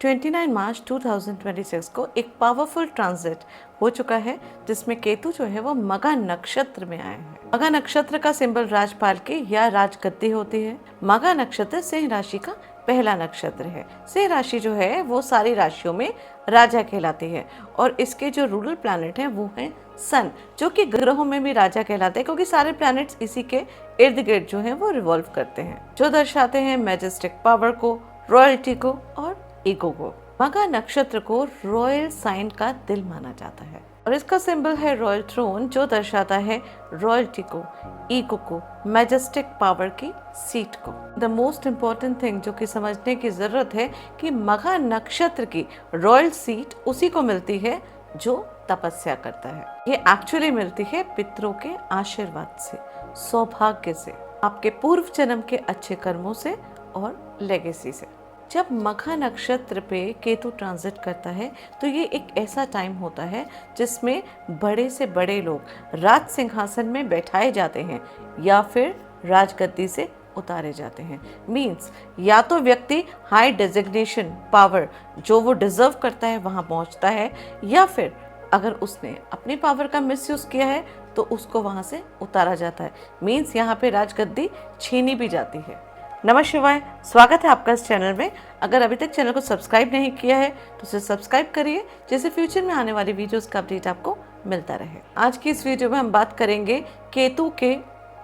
29 मार्च 2026 को एक powerful transit हो चुका है जिसमें केतु जो है वो मघा नक्षत्र में आए हैं। मघा नक्षत्र का सिंबल राजपाल की या राजगद्दी होती है। मघा नक्षत्र सिंह राशि का पहला नक्षत्र है। सिंह राशि जो है वो सारी राशियों में राजा कहलाती है और इसके जो रूलर प्लैनेट हैं वो हैं सन, जो कि ग्रहों में भी राजा कहलाते हैं क्योंकि सारे प्लैनेट्स इसी के इर्द गिर्द जो है वो रिवॉल्व करते हैं, जो दर्शाते हैं मैजेस्टिक पावर को, रॉयल्टी को और ईगो को। मघा नक्षत्र को रॉयल साइन का दिल माना जाता है और इसका सिंबल है रॉयल थ्रोन, जो दर्शाता है रॉयल्टी को, ईगो को, मैजेस्टिक पावर की सीट को। द मोस्ट इम्पोर्टेंट थिंग जो कि समझने की जरूरत है कि मघा नक्षत्र की रॉयल सीट उसी को मिलती है जो तपस्या करता है। ये एक्चुअली मिलती है पितरों के आशीर्वाद से, सौभाग्य से, आपके पूर्व जन्म के अच्छे कर्मों से और लेगेसी से। जब मघा नक्षत्र पे केतु ट्रांजिट करता है तो ये एक ऐसा टाइम होता है जिसमें बड़े से बड़े लोग राज सिंहासन में बैठाए जाते हैं या फिर राजगद्दी से उतारे जाते हैं। मीन्स या तो व्यक्ति हाई डेजिग्नेशन पावर जो वो डिजर्व करता है वहाँ पहुँचता है, या फिर अगर उसने अपनी पावर का मिसयूज किया है तो उसको वहाँ से उतारा जाता है। मीन्स यहाँ पे राजगद्दी छीनी भी जाती है। नमः शिवाय, स्वागत है आपका इस चैनल में। अगर अभी तक चैनल को सब्सक्राइब नहीं किया है तो उसे सब्सक्राइब करिए, जिससे फ्यूचर में आने वाली वीडियोस का अपडेट आपको मिलता रहे। आज की इस वीडियो में हम बात करेंगे केतु के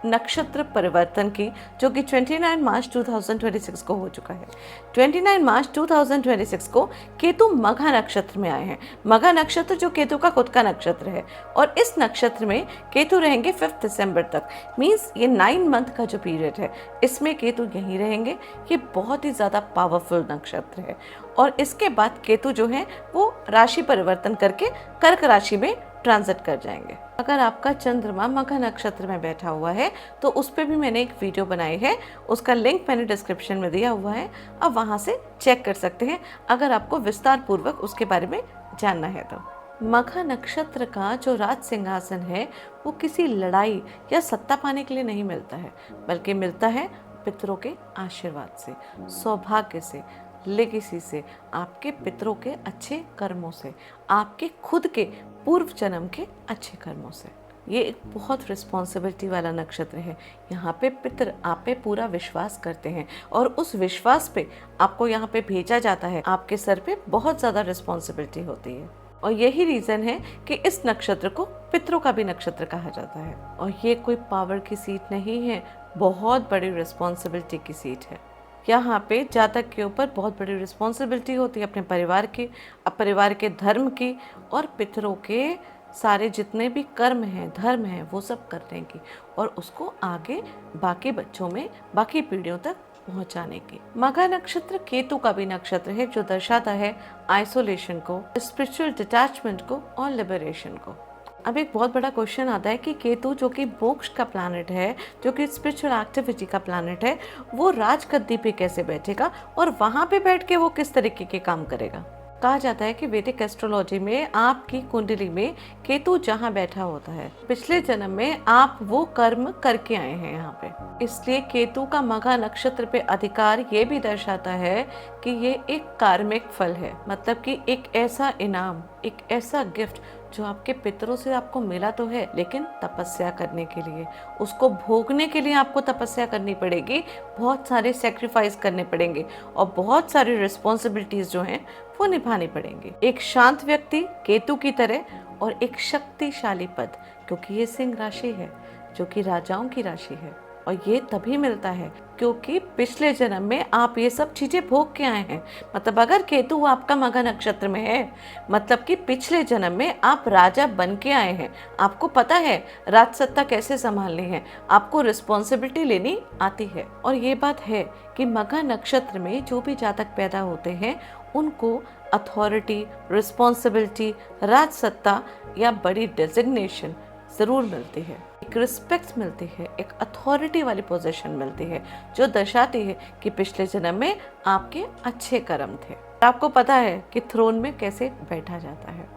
नक्षत्र परिवर्तन की, जो कि 29 मार्च 2026 को हो चुका है। 29 मार्च 2026 को केतु मघा नक्षत्र में आए हैं। मघा नक्षत्र जो केतु का खुद का नक्षत्र है और इस नक्षत्र में केतु रहेंगे 5 दिसंबर तक। मीन्स ये 9 मंथ का जो पीरियड है इसमें केतु यहीं रहेंगे। ये बहुत ही ज़्यादा पावरफुल नक्षत्र है और इसके बाद केतु जो है वो राशि परिवर्तन करके कर्क राशि में ट्रांजिट कर जाएंगे। अगर आपका चंद्रमा मघा नक्षत्र में बैठा हुआ है तो उस पर भी मैंने एक वीडियो बनाई है, उसका लिंक मैंने डिस्क्रिप्शन में दिया हुआ है, आप वहां से चेक कर सकते हैं अगर आपको विस्तार पूर्वक उसके बारे में जानना है तो। मघा नक्षत्र का जो राज सिंहासन है वो किसी लड़ाई या सत्ता पाने के लिए नहीं मिलता है, बल्कि मिलता है पितरों के आशीर्वाद से, सौभाग्य से, लेगेसी से, आपके पितरों के अच्छे कर्मों से, आपके खुद के पूर्व जन्म के अच्छे कर्मों से। ये एक बहुत रिस्पॉन्सिबिलिटी वाला नक्षत्र है। यहाँ पे पितर आप पे पूरा विश्वास करते हैं और उस विश्वास पे आपको यहाँ पे भेजा जाता है। आपके सर पे बहुत ज़्यादा रिस्पॉन्सिबिलिटी होती है और यही रीज़न है कि इस नक्षत्र को पितरों का भी नक्षत्र कहा जाता है। और ये कोई पावर की सीट नहीं है, बहुत बड़ी रिस्पॉन्सिबिलिटी की सीट है। यहाँ पे जातक के ऊपर बहुत बड़ी रिस्पॉन्सिबिलिटी होती है अपने परिवार की, परिवार के धर्म की और पितरों के सारे जितने भी कर्म हैं, धर्म हैं, वो सब करने की और उसको आगे बाकी बच्चों में, बाकी पीढ़ियों तक पहुंचाने की। मघा नक्षत्र केतु का भी नक्षत्र है जो दर्शाता है आइसोलेशन को, स्पिरिचुअल डिटैचमेंट को और लिबरेशन को। अब एक बहुत बड़ा क्वेश्चन आता है कि केतु जो कि मोक्ष का प्लैनेट है, जो कि स्पिरिचुअल एक्टिविटी का प्लैनेट है, वो राजगद्दी पे कैसे बैठेगा और वहां पे बैठ के वो किस तरीके के काम करेगा। कहा जाता है कि वैदिक एस्ट्रोलॉजी में आपकी कुंडली में केतु जहाँ बैठा होता है, पिछले जन्म में आप वो कर्म करके आए हैं यहाँ पे। इसलिए केतु का मघा नक्षत्र पे अधिकार ये भी दर्शाता है कि ये एक कार्मिक फल है, मतलब कि एक ऐसा इनाम, एक ऐसा गिफ्ट जो आपके पितरों से आपको मिला तो है, लेकिन तपस्या करने के लिए, उसको भोगने के लिए आपको तपस्या करनी पड़ेगी, बहुत सारे सेक्रीफाइस करने पड़ेंगे और बहुत सारी रिस्पॉन्सिबिलिटीज जो हैं वो निभानी पड़ेंगी। एक शांत व्यक्ति केतु की तरह और एक शक्तिशाली पद, क्योंकि ये सिंह राशि है जो कि राजाओं की राशि है, और ये तभी मिलता है क्योंकि पिछले जन्म में आप ये सब चीजें भोग के आए हैं। मतलब अगर केतु आपका मघा नक्षत्र में है, मतलब कि पिछले जन्म में आप राजा बन के आए हैं, आपको पता है राज सत्ता कैसे संभालनी है, आपको रिस्पॉन्सिबिलिटी लेनी आती है। और ये बात है कि मघा नक्षत्र में जो भी जातक पैदा होते हैं उनको अथॉरिटी, रिस्पॉन्सिबिलिटी, राज सत्ता या बड़ी डेजिग्नेशन ज़रूर मिलती है, एक रिस्पेक्ट मिलती है, एक अथॉरिटी वाली पोजीशन मिलती है जो दर्शाती है कि पिछले जन्म में आपके अच्छे कर्म थे। आपको पता है कि थ्रोन में कैसे बैठा जाता है।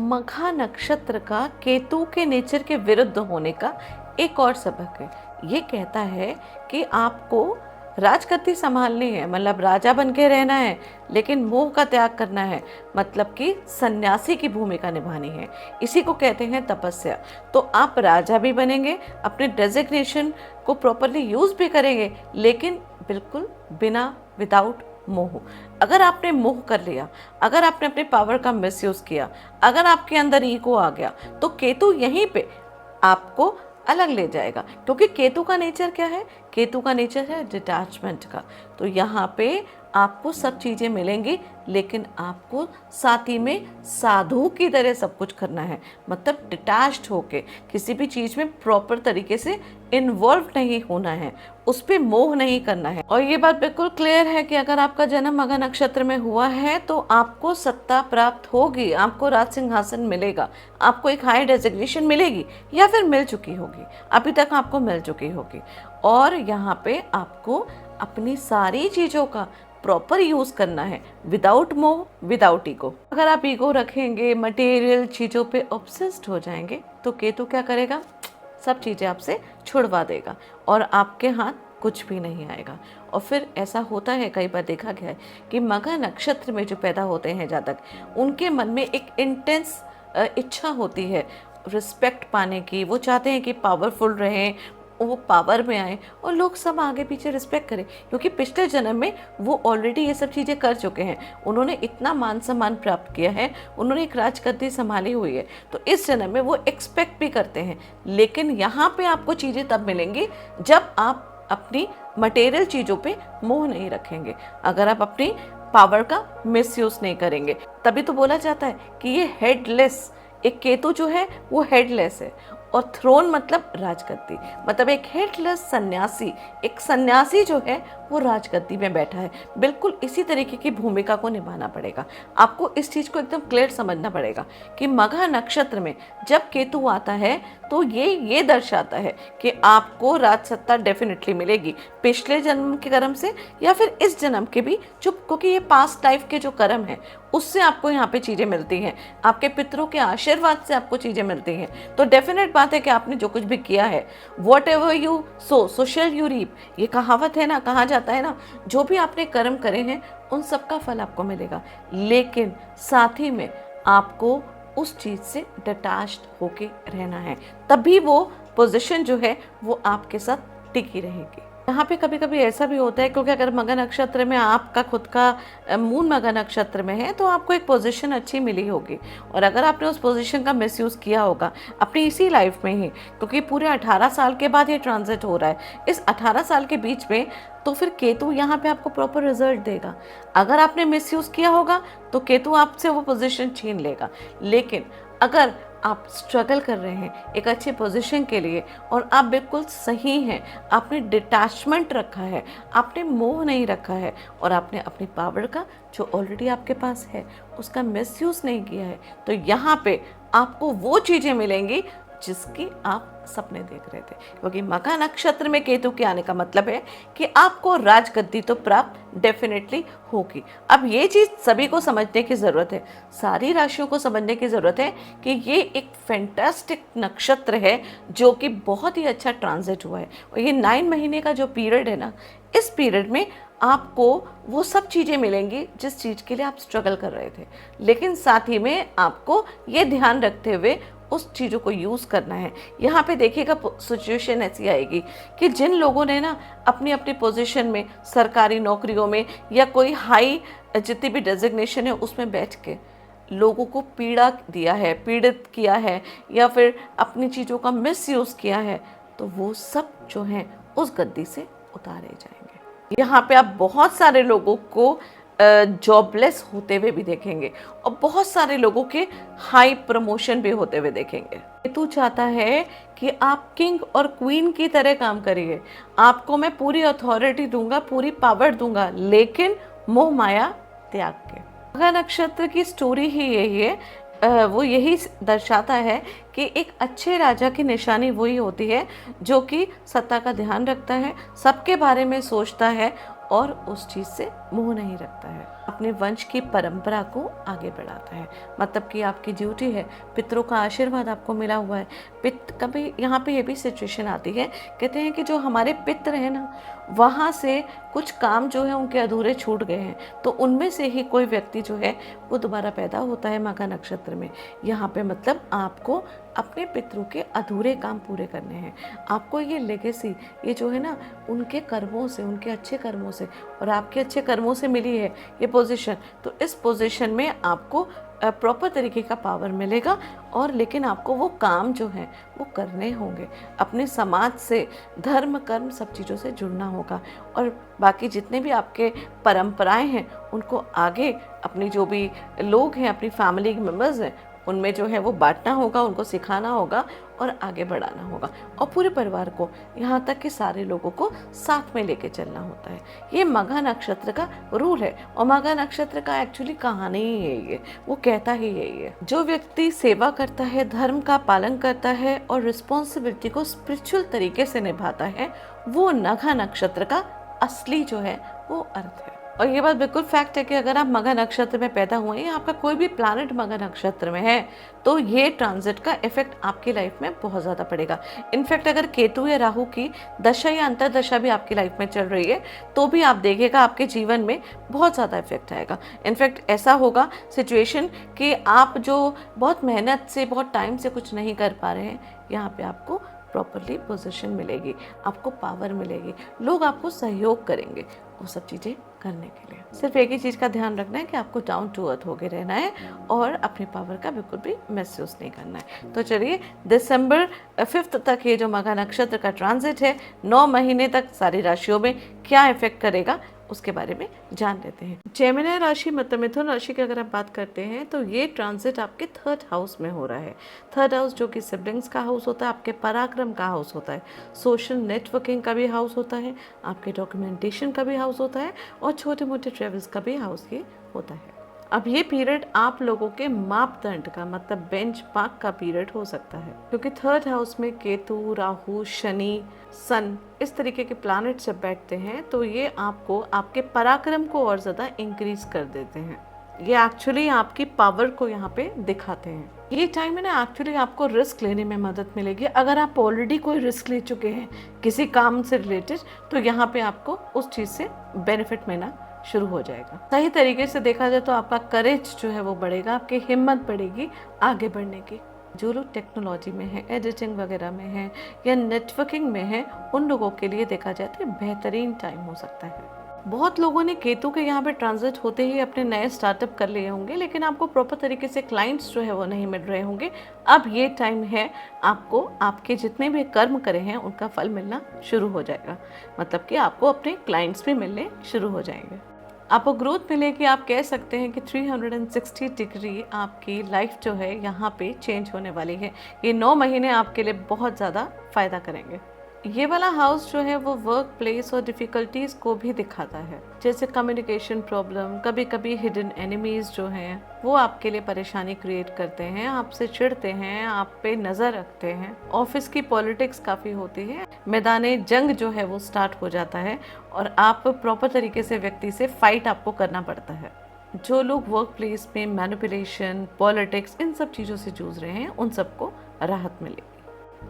मघा नक्षत्र का केतु के नेचर के विरुद्ध होने का एक और सबक है। ये कहता है कि आपको राजगद्दी संभालनी है मतलब राजा बन के रहना है, लेकिन मोह का त्याग करना है, मतलब कि सन्यासी की भूमिका निभानी है। इसी को कहते हैं तपस्या। तो आप राजा भी बनेंगे, अपने डेजिग्नेशन को प्रॉपरली यूज भी करेंगे, लेकिन बिल्कुल बिना विदाउट मोह। अगर आपने मोह कर लिया, अगर आपने अपने पावर का मिसयूज किया, अगर आपके अंदर ईगो आ गया, तो केतु यहीं पे आपको अलग ले जाएगा। क्योंकि केतु का नेचर क्या है? केतु का नेचर है डिटैचमेंट का। तो यहाँ पे आपको सब चीज़ें मिलेंगी, लेकिन आपको साथ ही में साधु की तरह सब कुछ करना है, मतलब डिटैच्ड होके किसी भी चीज़ में प्रॉपर तरीके से इन्वॉल्व नहीं होना है, उस पर मोह नहीं करना है। और ये बात बिल्कुल क्लियर है कि अगर आपका जन्म मघा नक्षत्र में हुआ है तो आपको सत्ता प्राप्त होगी, आपको राज सिंहासन मिलेगा, आपको एक हाई डेजिग्नेशन मिलेगी या फिर मिल चुकी होगी, अभी तक आपको मिल चुकी होगी। और यहाँ पे आपको अपनी सारी चीज़ों का प्रॉपर यूज करना है, विदाउट मोह, विदाउट ईगो। अगर आप ईगो रखेंगे, मटेरियल चीज़ों पे ऑब्सेस्ड हो जाएंगे, तो केतु क्या करेगा? सब चीज़ें आपसे छुड़वा देगा और आपके हाथ कुछ भी नहीं आएगा। और फिर ऐसा होता है, कई बार देखा गया है कि मघा नक्षत्र में जो पैदा होते हैं जातक, उनके मन में एक इंटेंस इच्छा होती है रिस्पेक्ट पाने की। वो चाहते हैं कि पावरफुल रहें, वो पावर में आए और लोग सब आगे पीछे रिस्पेक्ट करें, क्योंकि पिछले जन्म में वो ऑलरेडी ये सब चीज़ें कर चुके हैं। उन्होंने इतना मान सम्मान प्राप्त किया है, उन्होंने एक राजगद्दी संभाली हुई है, तो इस जन्म में वो एक्सपेक्ट भी करते हैं। लेकिन यहाँ पे आपको चीज़ें तब मिलेंगी जब आप अपनी मटेरियल चीज़ों पे मोह नहीं रखेंगे, अगर आप अपनी पावर का मिसयूज नहीं करेंगे। तभी तो बोला जाता है कि ये हेडलेस, एक केतु जो है वो हेडलेस है, और थ्रोन मतलब राजगद्दी, मतलब एक हेडलेस सन्यासी, एक सन्यासी जो है वो राजगद्दी में बैठा है। बिल्कुल इसी तरीके की भूमिका को निभाना पड़ेगा। आपको इस चीज़ को एकदम क्लियर समझना पड़ेगा कि मघा नक्षत्र में जब केतु आता है तो ये दर्शाता है कि आपको राज सत्ता डेफिनेटली मिलेगी, पिछले जन्म के कर्म से या फिर इस जन्म के भी, चुप, क्योंकि ये पास्ट लाइफ के जो कर्म है उससे आपको यहाँ पे चीज़ें मिलती हैं, आपके पितरों के आशीर्वाद से आपको चीज़ें मिलती हैं। तो डेफिनेट बात है कि आपने जो कुछ भी किया है, whatever you sow shall you reap, ये कहावत है ना, कहा जाता है ना, जो भी आपने कर्म करे हैं उन सब का फल आपको मिलेगा। लेकिन साथ ही में आपको उस चीज़ से डिटैच्ड होके रहना है, तभी वो पोजीशन जो है वो आपके साथ टिकी रहेगी। यहाँ पे कभी कभी ऐसा भी होता है, क्योंकि अगर मघा नक्षत्र में आपका खुद का मून मघा नक्षत्र में है तो आपको एक पोजीशन अच्छी मिली होगी, और अगर आपने उस पोजीशन का मिसयूज़ किया होगा अपनी इसी लाइफ में ही, क्योंकि पूरे 18 साल के बाद ये ट्रांजिट हो रहा है, इस 18 साल के बीच में, तो फिर केतु यहाँ पे आपको प्रॉपर रिजल्ट देगा। अगर आपने मिसयूज़ किया होगा तो केतु आपसे वो पोजीशन छीन लेगा। लेकिन अगर आप स्ट्रगल कर रहे हैं एक अच्छे पोजीशन के लिए और आप बिल्कुल सही हैं, आपने डिटैचमेंट रखा है, आपने मोह नहीं रखा है, और आपने अपनी पावर का जो ऑलरेडी आपके पास है उसका मिसयूज़ नहीं किया है, तो यहाँ पे आपको वो चीज़ें मिलेंगी जिसकी आप सपने देख रहे थे। क्योंकि मघा नक्षत्र में केतु के आने का मतलब है कि आपको राजगद्दी तो प्राप्त डेफिनेटली होगी। अब ये चीज़ सभी को समझने की ज़रूरत है, सारी राशियों को समझने की ज़रूरत है कि ये एक फैंटास्टिक नक्षत्र है जो कि बहुत ही अच्छा ट्रांजिट हुआ है। और ये 9 महीने का जो पीरियड है ना, इस पीरियड में आपको वो सब चीज़ें मिलेंगी जिस चीज़ के लिए आप स्ट्रगल कर रहे थे, लेकिन साथ ही में आपको ये ध्यान रखते हुए उस चीज़ों को यूज़ करना है। यहाँ पे देखिएगा सिचुएशन ऐसी आएगी कि जिन लोगों ने ना अपनी अपनी पोजीशन में, सरकारी नौकरियों में या कोई हाई जितनी भी डेजिग्नेशन है उसमें बैठ के लोगों को पीड़ा दिया है, पीड़ित किया है, या फिर अपनी चीज़ों का मिसयूज़ किया है, तो वो सब जो हैं उस गद्दी से उतारे जाएंगे। यहाँ पे आप बहुत सारे लोगों को जॉबलेस होते हुए भी देखेंगे और बहुत सारे लोगों के हाई प्रमोशन भी होते हुए देखेंगे। केतु चाहता है कि आप किंग और क्वीन की तरह काम करिए, आपको मैं पूरी अथॉरिटी दूंगा, पूरी पावर दूंगा, लेकिन मोह माया त्याग के। मघा नक्षत्र की स्टोरी ही यही है, वो यही दर्शाता है कि एक अच्छे राजा की निशानी वही होती है जो कि सत्ता का ध्यान रखता है, सबके बारे में सोचता है और उस चीज़ से मोह नहीं रखता है। अपने वंश की परंपरा को आगे बढ़ाता है। मतलब कि आपकी ड्यूटी है, पितरों का आशीर्वाद आपको मिला हुआ है। पित कभी यहाँ पे ये भी सिचुएशन आती है, कहते हैं कि जो हमारे पितर हैं ना, वहाँ से कुछ काम जो है उनके अधूरे छूट गए हैं, तो उनमें से ही कोई व्यक्ति जो है वो दोबारा पैदा होता है मघा नक्षत्र में। यहाँ पे मतलब आपको अपने पितरों के अधूरे काम पूरे करने हैं। आपको ये लेगेसी, ये जो है ना, उनके कर्मों से, उनके अच्छे कर्मों से और आपके अच्छे कर्मों से मिली है ये पोजीशन। तो इस पोजीशन में आपको प्रॉपर तरीके का पावर मिलेगा, और लेकिन आपको वो काम जो है वो करने होंगे। अपने समाज से, धर्म कर्म सब चीज़ों से जुड़ना होगा, और बाकी जितने भी आपके परंपराएं हैं उनको आगे, अपनी जो भी लोग हैं, अपनी फैमिली के मेम्बर्स हैं, उनमें जो है वो बांटना होगा, उनको सिखाना होगा और आगे बढ़ाना होगा, और पूरे परिवार को, यहाँ तक कि सारे लोगों को साथ में लेके चलना होता है। ये मघा नक्षत्र का रूल है, और मघा नक्षत्र का एक्चुअली कहानी ही यही है, वो कहता ही यही है। जो व्यक्ति सेवा करता है, धर्म का पालन करता है और रिस्पॉन्सिबिलिटी को स्पिरिचुअल तरीके से निभाता है, वो मघा नक्षत्र का असली जो है वो अर्थ है। और ये बात बिल्कुल फैक्ट है कि अगर आप मघा नक्षत्र में पैदा हुए हैं, आपका कोई भी प्लैनेट मघा नक्षत्र में है, तो ये ट्रांजिट का इफेक्ट आपकी लाइफ में बहुत ज़्यादा पड़ेगा। इनफैक्ट अगर केतु या राहु की दशा या अंतर्दशा भी आपकी लाइफ में चल रही है, तो भी आप देखिएगा आपके जीवन में बहुत ज़्यादा इफेक्ट आएगा। इनफैक्ट ऐसा होगा सिचुएशन कि आप जो बहुत मेहनत से, बहुत टाइम से कुछ नहीं कर पा रहे हैं, यहाँ पे आपको प्रॉपरली पोजीशन मिलेगी, आपको पावर मिलेगी, लोग आपको सहयोग करेंगे वो सब चीज़ें करने के लिए। सिर्फ एक ही चीज़ का ध्यान रखना है कि आपको डाउन टू अर्थ होके रहना है और अपनी पावर का बिल्कुल भी महसूस नहीं करना है। तो चलिए, दिसंबर 5 तक ये जो मघा नक्षत्र का ट्रांजिट है, 9 महीने तक सारी राशियों में क्या इफेक्ट करेगा उसके बारे में जान लेते हैं। जेमिनी राशि मतलब मिथुन राशि की अगर आप बात करते हैं, तो ये ट्रांजिट आपके 3rd हाउस में हो रहा है। 3rd हाउस जो कि सिबलिंग्स का हाउस होता है, आपके पराक्रम का हाउस होता है, सोशल नेटवर्किंग का भी हाउस होता है, आपके डॉक्यूमेंटेशन का भी हाउस होता है, और छोटे मोटे ट्रेवल्स का भी हाउस ये होता है। अब ये पीरियड आप लोगों के मापदंड का मतलब बेंच मार्क का पीरियड हो सकता है, क्योंकि 3rd हाउस में केतु, राहु, शनि, सन, इस तरीके के प्लैनेट जब बैठते हैं, तो ये आपको आपके पराक्रम को और ज़्यादा इंक्रीज कर देते हैं। ये एक्चुअली आपकी पावर को यहाँ पे दिखाते हैं। ये टाइम में ना एक्चुअली आपको रिस्क लेने में मदद मिलेगी। अगर आप ऑलरेडी कोई रिस्क ले चुके हैं किसी काम से रिलेटेड, तो यहाँ पे आपको उस चीज़ से बेनिफिट मिलना शुरू हो जाएगा। सही तरीके से देखा जाए तो आपका करेज जो है वो बढ़ेगा, आपकी हिम्मत बढ़ेगी आगे बढ़ने की। जो लोग टेक्नोलॉजी में है, एडिटिंग वगैरह में है या नेटवर्किंग में है, उन लोगों के लिए देखा जाए तो बेहतरीन टाइम हो सकता है। बहुत लोगों ने केतु के यहाँ पे ट्रांजिट होते ही अपने नए स्टार्टअप कर लिए होंगे, लेकिन आपको प्रॉपर तरीके से क्लाइंट्स जो है वो नहीं मिल रहे होंगे। अब ये टाइम है, आपको आपके जितने भी कर्म करे हैं उनका फल मिलना शुरू हो जाएगा। मतलब कि आपको अपने क्लाइंट्स भी मिलने शुरू हो जाएंगे, आपको ग्रोथ मिलेगी। आप कह सकते हैं कि 360 डिग्री आपकी लाइफ जो है यहाँ पे चेंज होने वाली है। ये 9 महीने आपके लिए बहुत ज़्यादा फ़ायदा करेंगे। ये वाला हाउस जो है वो वर्क प्लेस और डिफ़िकल्टीज़ को भी दिखाता है, जैसे कम्युनिकेशन प्रॉब्लम, कभी कभी हिडन एनिमीज़ जो हैं वो आपके लिए परेशानी क्रिएट करते हैं, आपसे चिढ़ते हैं, आप पे नज़र रखते हैं। ऑफिस की पॉलिटिक्स काफ़ी होती है, मैदाने जंग जो है वो स्टार्ट हो जाता है और आप प्रॉपर तरीके से व्यक्ति से फाइट आपको करना पड़ता है। जो लोग वर्क प्लेस में मैनिपुलेशन, पॉलिटिक्स, इन सब चीज़ों से जूझ रहे हैं, उन सबको राहत मिलेगी।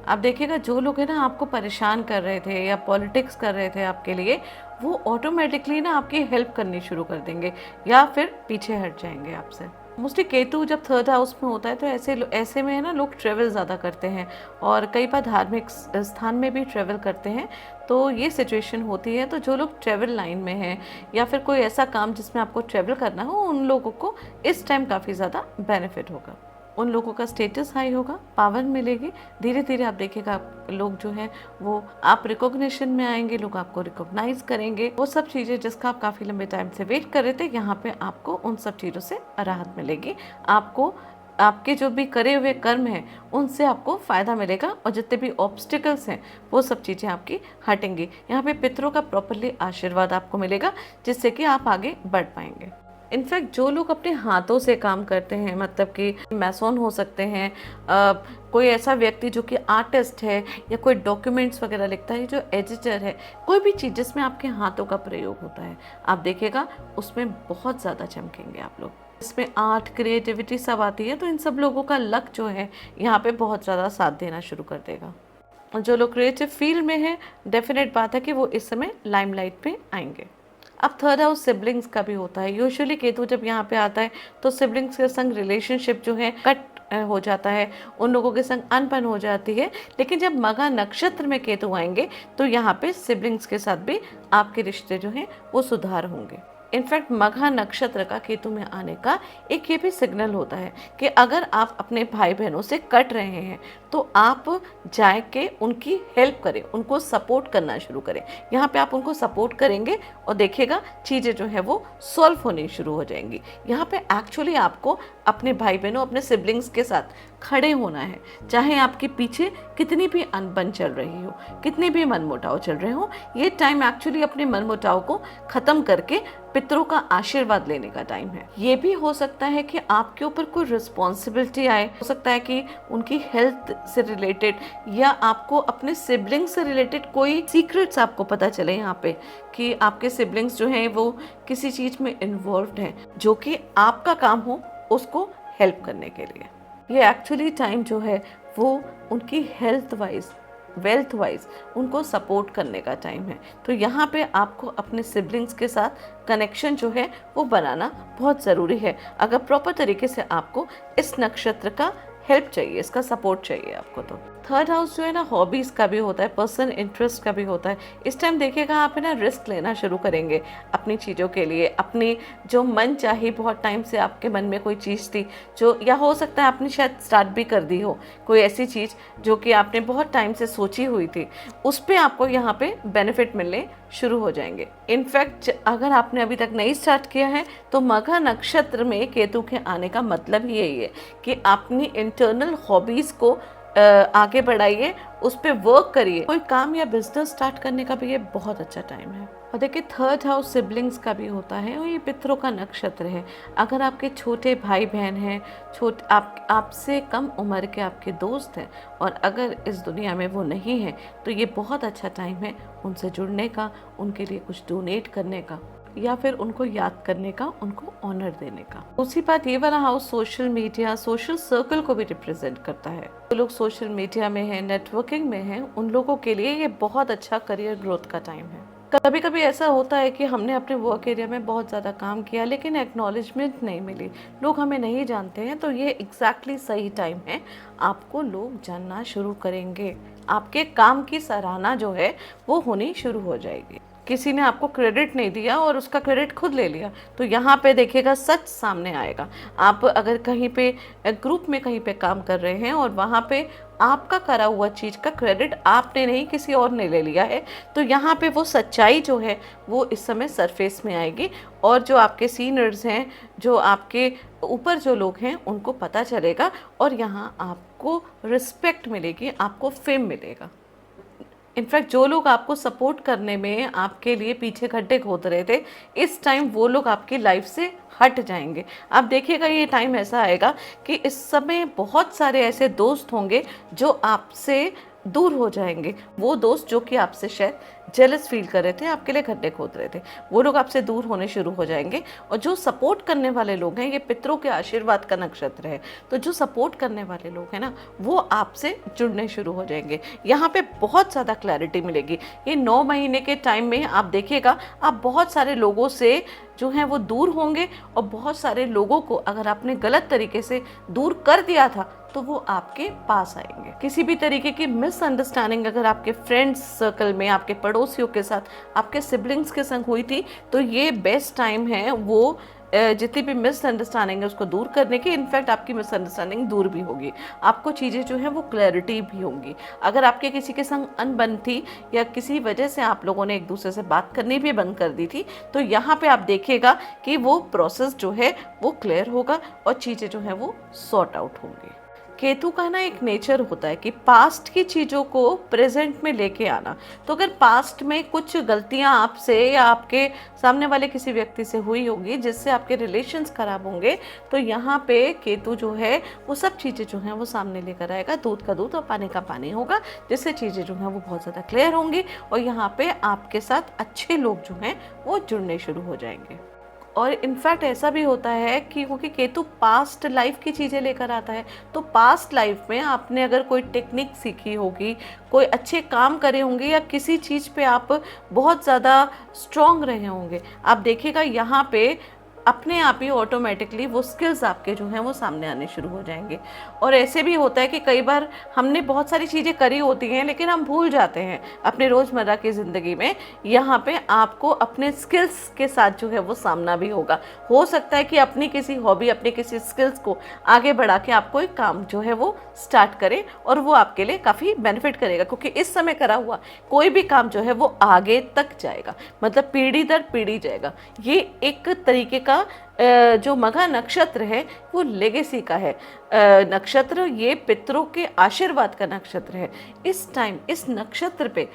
आप देखिएगा जो लोग है ना आपको परेशान कर रहे थे या पॉलिटिक्स कर रहे थे आपके लिए, वो ऑटोमेटिकली ना आपकी हेल्प करनी शुरू कर देंगे या फिर पीछे हट जाएंगे आपसे। मोस्टली केतु जब 3rd हाउस में होता है तो ऐसे में है ना लोग ट्रेवल ज़्यादा करते हैं और कई बार धार्मिक स्थान में भी ट्रेवल करते हैं। तो ये सिचुएशन होती है, तो जो लोग ट्रेवल लाइन में हैं या फिर कोई ऐसा काम जिसमें आपको ट्रेवल करना हो, उन लोगों को इस टाइम काफ़ी ज़्यादा बेनिफिट होगा। उन लोगों का स्टेटस हाई होगा, पावर मिलेगी। धीरे धीरे आप देखिएगा लोग जो हैं वो आप रिकॉग्निशन में आएंगे, लोग आपको रिकॉग्नाइज करेंगे। वो सब चीज़ें जिसका आप काफ़ी लंबे टाइम से वेट कर रहे थे, यहाँ पे आपको उन सब चीज़ों से राहत मिलेगी। आपको आपके जो भी करे हुए कर्म हैं उनसे आपको फ़ायदा मिलेगा और जितने भी ऑब्स्टिकल्स हैं वो सब चीज़ें आपकी हटेंगी। यहाँ पे पितरों का प्रॉपरली आशीर्वाद आपको मिलेगा जिससे कि आप आगे बढ़ पाएंगे। इनफैक्ट जो लोग अपने हाथों से काम करते हैं, मतलब कि मैसोन हो सकते हैं, कोई ऐसा व्यक्ति जो कि आर्टिस्ट है, या कोई डॉक्यूमेंट्स वगैरह लिखता है, जो एडिटर है, कोई भी चीज़ जिसमें आपके हाथों का प्रयोग होता है, आप देखिएगा उसमें बहुत ज़्यादा चमकेंगे आप लोग। इसमें आर्ट, क्रिएटिविटी सब आती है, तो इन सब लोगों का लक जो है यहाँ पे बहुत ज़्यादा साथ देना शुरू कर देगा। जो लोग क्रिएटिव फील्ड में हैं, डेफिनेट बात है कि वो इस समय लाइमलाइट पे आएंगे। अब थर्ड हाउस सिबलिंग्स का भी होता है। यूजुअली केतु जब यहाँ पे आता है तो सिबलिंग्स के संग रिलेशनशिप जो है कट हो जाता है, उन लोगों के संग अनबन हो जाती है। लेकिन जब मघा नक्षत्र में केतु आएंगे तो यहाँ पे सिबलिंग्स के साथ भी आपके रिश्ते जो हैं वो सुधार होंगे। इनफैक्ट मघा नक्षत्र का केतु में आने का एक ये भी सिग्नल होता है कि अगर आप अपने भाई बहनों से कट रहे हैं तो आप जाए के उनकी हेल्प करें, उनको सपोर्ट करना शुरू करें। यहाँ पे आप उनको सपोर्ट करेंगे और देखिएगा चीज़ें जो है वो सॉल्व होनी शुरू हो जाएंगी। यहाँ पे एक्चुअली आपको अपने भाई बहनों, अपने सिबलिंग्स के साथ खड़े होना है, चाहे आपके पीछे कितनी भी अनबन चल रही हो, कितने भी मनमुटाव चल रहे हो। ये टाइम एक्चुअली अपने मनमुटाव को ख़त्म करके पितरों का आशीर्वाद लेने का टाइम है। ये भी हो सकता है कि आपके ऊपर कोई रिस्पॉन्सिबिलिटी आए, हो सकता है कि उनकी हेल्थ से रिलेटेड या आपको अपने सिबलिंग्स से रिलेटेड कोई सीक्रेट्स आपको पता चले यहाँ पे कि आपके सिबलिंग्स जो हैं वो किसी चीज़ में इन्वॉल्व्ड हैं, जो कि आपका काम हो उसको हेल्प करने के लिए। ये एक्चुअली टाइम जो है वो उनकी हेल्थ वाइज, वेल्थ वाइज उनको सपोर्ट करने का टाइम है। तो यहाँ पे आपको अपने सिबलिंग्स के साथ कनेक्शन जो है वो बनाना बहुत ज़रूरी है, अगर प्रॉपर तरीके से आपको इस नक्षत्र का हेल्प चाहिए, इसका सपोर्ट चाहिए आपको। तो थर्ड हाउस जो है ना, हॉबीज़ का भी होता है, पर्सनल इंटरेस्ट का भी होता है। इस टाइम देखिएगा आप है ना रिस्क लेना शुरू करेंगे अपनी चीज़ों के लिए, अपनी जो मन चाही, बहुत टाइम से आपके मन में कोई चीज़ थी जो, या हो सकता है आपने शायद स्टार्ट भी कर दी हो, कोई ऐसी चीज़ जो कि आपने बहुत टाइम से सोची हुई थी, उस पर आपको यहाँ पे बेनिफिट मिलने शुरू हो जाएंगे। इनफैक्ट अगर आपने अभी तक नहीं स्टार्ट किया है तो मघा नक्षत्र में केतु के आने का मतलब ही यही है कि अपनी इंटरनल हॉबीज़ को आगे बढ़ाइए, उस पर वर्क करिए। कोई काम या बिजनेस स्टार्ट करने का भी ये बहुत अच्छा टाइम है। और देखिए थर्ड हाउस सिबलिंग्स का भी होता है और ये पितरों का नक्षत्र है। अगर आपके छोटे भाई बहन हैं, आपसे कम उम्र के आपके दोस्त हैं और अगर इस दुनिया में वो नहीं है तो ये बहुत अच्छा टाइम है उनसे जुड़ने का, उनके लिए कुछ डोनेट करने का, या फिर उनको याद करने का, उनको ऑनर देने का। दूसरी बात, ये वाला house social media, social circle को भी रिप्रेजेंट करता है। जो लोग सोशल मीडिया में हैं, नेटवर्किंग में हैं, उन लोगों के लिए ये बहुत अच्छा करियर ग्रोथ का टाइम है। कभी कभी ऐसा होता है कि हमने अपने वर्क एरिया में बहुत ज़्यादा काम किया लेकिन एक्नॉलेजमेंट नहीं मिली, लोग हमें नहीं जानते हैं, तो ये एग्जैक्टली सही टाइम है, आपको लोग जानना शुरू करेंगे, आपके काम की सराहना जो है वो होनी शुरू हो जाएगी। किसी ने आपको क्रेडिट नहीं दिया और उसका क्रेडिट खुद ले लिया तो यहाँ पे देखिएगा सच सामने आएगा। आप अगर कहीं पे ग्रुप में कहीं पे काम कर रहे हैं और वहाँ पे आपका करा हुआ चीज़ का क्रेडिट आपने नहीं किसी और ने ले लिया है, तो यहाँ पे वो सच्चाई जो है वो इस समय सरफेस में आएगी और जो आपके सीनियर्स हैं, जो आपके ऊपर जो लोग हैं, उनको पता चलेगा और यहाँ आपको रिस्पेक्ट मिलेगी, आपको फेम मिलेगा। इनफैक्ट जो लोग आपको सपोर्ट करने में आपके लिए पीछे गड्ढे खोद रहे थे, इस टाइम वो लोग आपकी लाइफ से हट जाएंगे। आप देखिएगा ये टाइम ऐसा आएगा कि इस समय बहुत सारे ऐसे दोस्त होंगे जो आपसे दूर हो जाएंगे। वो दोस्त जो कि आपसे शायद जेलस फील कर रहे थे, आपके लिए गड्ढे खोद रहे थे, वो लोग आपसे दूर होने शुरू हो जाएंगे। और जो सपोर्ट करने वाले लोग हैं, ये पितरों के आशीर्वाद का नक्षत्र है, तो जो सपोर्ट करने वाले लोग हैं ना, वो आपसे जुड़ने शुरू हो जाएंगे। यहाँ पे बहुत ज़्यादा क्लैरिटी मिलेगी। ये 9 महीने के टाइम में आप देखिएगा, आप बहुत सारे लोगों से जो हैं वो दूर होंगे और बहुत सारे लोगों को अगर आपने गलत तरीके से दूर कर दिया था तो वो आपके पास आएंगे। किसी भी तरीके की मिसअंडरस्टैंडिंग अगर आपके फ्रेंड्स सर्कल में, आपके पड़ोसियों के साथ, आपके सिबलिंग्स के संग हुई थी, तो ये बेस्ट टाइम है वो जितनी भी मिसअंडरस्टैंडिंग है उसको दूर करने की। इनफैक्ट आपकी मिसअंडरस्टैंडिंग दूर भी होगी, आपको चीज़ें जो हैं वो क्लैरिटी भी होंगी। अगर आपके किसी के संग अनबन थी या किसी वजह से आप लोगों ने एक दूसरे से बात करनी भी बंद कर दी थी, तो यहाँ पे आप देखिएगा कि वो प्रोसेस जो है वो क्लियर होगा और चीज़ें जो हैं वो सॉर्ट आउट होंगी। केतु का ना एक नेचर होता है कि पास्ट की चीज़ों को प्रेजेंट में लेके आना। तो अगर पास्ट में कुछ गलतियां आपसे या आपके सामने वाले किसी व्यक्ति से हुई होगी जिससे आपके रिलेशंस खराब होंगे, तो यहाँ पे केतु जो है वो सब चीज़ें जो हैं वो सामने लेकर आएगा। दूध का दूध और पानी का पानी होगा, जिससे चीज़ें जो हैं वो बहुत ज़्यादा क्लियर होंगी और यहाँ पे आपके साथ अच्छे लोग जो हैं वो जुड़ने शुरू हो जाएंगे। और इनफैक्ट ऐसा भी होता है कि क्योंकि केतु पास्ट लाइफ की चीज़ें लेकर आता है, तो पास्ट लाइफ में आपने अगर कोई टेक्निक सीखी होगी, कोई अच्छे काम करे होंगे या किसी चीज़ पे आप बहुत ज़्यादा स्ट्रॉन्ग रहे होंगे, आप देखिएगा यहाँ पे अपने आप ही ऑटोमेटिकली वो स्किल्स आपके जो हैं वो सामने आने शुरू हो जाएंगे। और ऐसे भी होता है कि कई बार हमने बहुत सारी चीज़ें करी होती हैं लेकिन हम भूल जाते हैं अपने रोज़मर्रा की ज़िंदगी में। यहाँ पे आपको अपने स्किल्स के साथ जो है वो सामना भी होगा। हो सकता है कि अपनी किसी हॉबी, अपनी किसी स्किल्स को आगे बढ़ा के आप कोई काम जो है वो स्टार्ट करें और वो आपके लिए काफ़ी बेनिफिट करेगा, क्योंकि इस समय करा हुआ कोई भी काम जो है वो आगे तक जाएगा, मतलब पीढ़ी दर पीढ़ी जाएगा। ये एक तरीके का जो मघा नक्षत्र है वो लेगेसी का है नक्षत्र। ये पितरों के आशीर्वाद का नक्षत्र है। इस टाइम इस नक्षत्र पे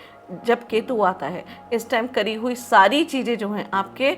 जब केतु आता है, इस टाइम करी हुई सारी चीज़ें जो हैं आपके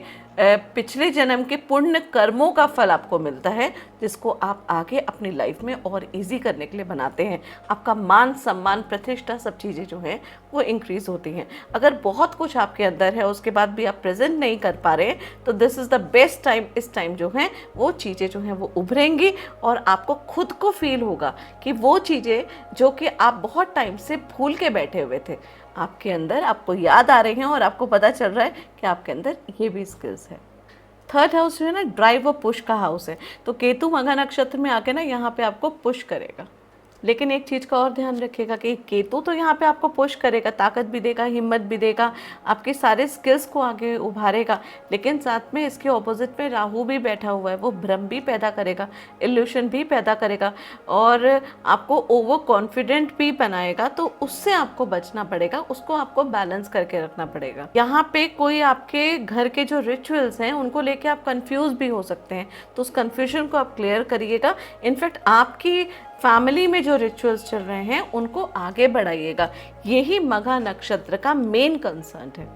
पिछले जन्म के पुण्य कर्मों का फल आपको मिलता है, जिसको आप आगे अपनी लाइफ में और इजी करने के लिए बनाते हैं। आपका मान सम्मान प्रतिष्ठा सब चीज़ें जो हैं वो इंक्रीज़ होती हैं। अगर बहुत कुछ आपके अंदर है उसके बाद भी आप प्रेजेंट नहीं कर पा रहे, तो this is the best time. इस टाइम जो है वो चीज़ें जो हैं वो उभरेंगी और आपको खुद को फील होगा कि वो चीज़ें जो कि आप बहुत टाइम से भूल के बैठे हुए थे, आपके अंदर आपको याद आ रही हैं और आपको पता चल रहा है कि आपके अंदर ये भी स्किल्स है। थर्ड हाउस जो है ना, ड्राइव और पुश का हाउस है। तो केतु मघा नक्षत्र में आके ना यहाँ पे आपको पुश करेगा। लेकिन एक चीज़ का और ध्यान रखिएगा कि केतु तो यहाँ पे आपको पुश करेगा, ताकत भी देगा, हिम्मत भी देगा, आपके सारे स्किल्स को आगे उभारेगा। लेकिन साथ में इसके ऑपोजिट में राहु भी बैठा हुआ है, वो भ्रम भी पैदा करेगा, इल्यूशन भी पैदा करेगा और आपको ओवर कॉन्फिडेंट भी बनाएगा। तो उससे आपको बचना पड़ेगा, उसको आपको बैलेंस करके रखना पड़ेगा। यहाँ पे कोई आपके घर के जो रिचुअल्स हैं उनको लेके आप कंफ्यूज भी हो सकते हैं, तो उस कंफ्यूजन को आप क्लियर करिएगा। इनफैक्ट आपकी फैमिली में जो रिचुअल्स चल रहे हैं उनको आगे बढ़ाइएगा। यही मघा नक्षत्र का मेन कंसर्न है।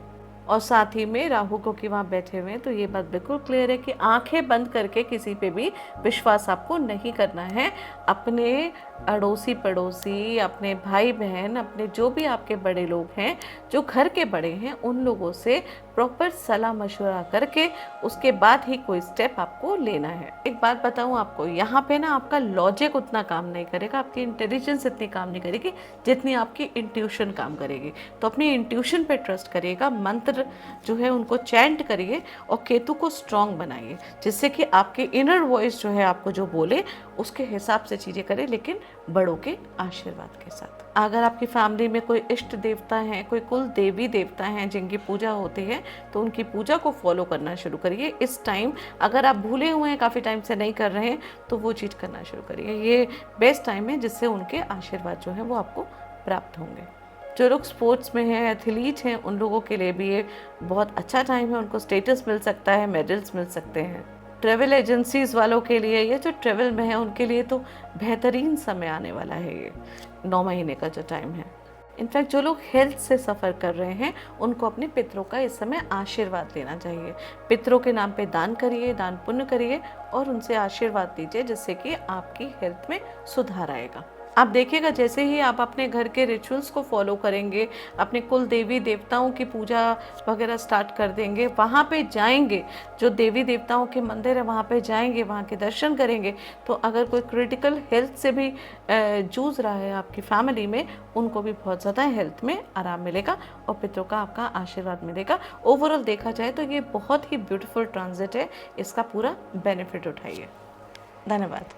और साथ ही में राहु को कि वहाँ बैठे हुए हैं, तो ये बात बिल्कुल क्लियर है कि आंखें बंद करके किसी पे भी विश्वास आपको नहीं करना है। अपने अड़ोसी पड़ोसी, अपने भाई बहन, अपने जो भी आपके बड़े लोग हैं, जो घर के बड़े हैं, उन लोगों से प्रॉपर सलाह मशवरा करके उसके बाद ही कोई स्टेप आपको लेना है। एक बात बताऊं आपको, यहाँ पे ना आपका लॉजिक उतना काम नहीं करेगा, आपकी इंटेलिजेंस इतनी काम नहीं करेगी जितनी आपकी इंट्यूशन काम करेगी। तो अपनी इंट्यूशन पे ट्रस्ट करिएगा, मंत्र जो है उनको चैंट करिए और केतु को स्ट्रॉन्ग बनाइए, जिससे कि आपके इनर वॉइस जो है आपको जो बोले उसके हिसाब से चीज़ें करें, लेकिन बड़ों के आशीर्वाद के साथ। अगर आपकी फैमिली में कोई इष्ट देवता हैं, कोई कुल देवी देवता हैं जिनकी पूजा होती है, तो उनकी पूजा को फॉलो करना शुरू करिए इस टाइम। अगर आप भूले हुए हैं, काफ़ी टाइम से नहीं कर रहे हैं, तो वो चीज़ करना शुरू करिए। ये बेस्ट टाइम है जिससे उनके आशीर्वाद जो है वो आपको प्राप्त होंगे। जो लोग स्पोर्ट्स में हैं, एथलीट हैं, उन लोगों के लिए भी ये बहुत अच्छा टाइम है। उनको स्टेटस मिल सकता है, मेडल्स मिल सकते हैं। ट्रैवल एजेंसीज़ वालों के लिए, ये जो ट्रैवल में है उनके लिए तो बेहतरीन समय आने वाला है ये 9 महीने का जो टाइम है। इनफैक्ट जो लोग हेल्थ से सफ़र कर रहे हैं उनको अपने पितरों का इस समय आशीर्वाद लेना चाहिए। पितरों के नाम पे दान करिए, दान पुण्य करिए और उनसे आशीर्वाद लीजिए, जिससे कि आपकी हेल्थ में सुधार आएगा। आप देखिएगा जैसे ही आप अपने घर के रिचुअल्स को फॉलो करेंगे, अपने कुल देवी देवताओं की पूजा वगैरह स्टार्ट कर देंगे, वहाँ पे जाएंगे, जो देवी देवताओं के मंदिर है वहाँ पे जाएंगे, वहाँ के दर्शन करेंगे, तो अगर कोई क्रिटिकल हेल्थ से भी जूझ रहा है आपकी फैमिली में, उनको भी बहुत ज़्यादा हेल्थ में आराम मिलेगा और पितरों का आपका आशीर्वाद मिलेगा। ओवरऑल देखा जाए तो ये बहुत ही ब्यूटीफुल ट्रांजिट है, इसका पूरा बेनिफिट उठाइए। धन्यवाद।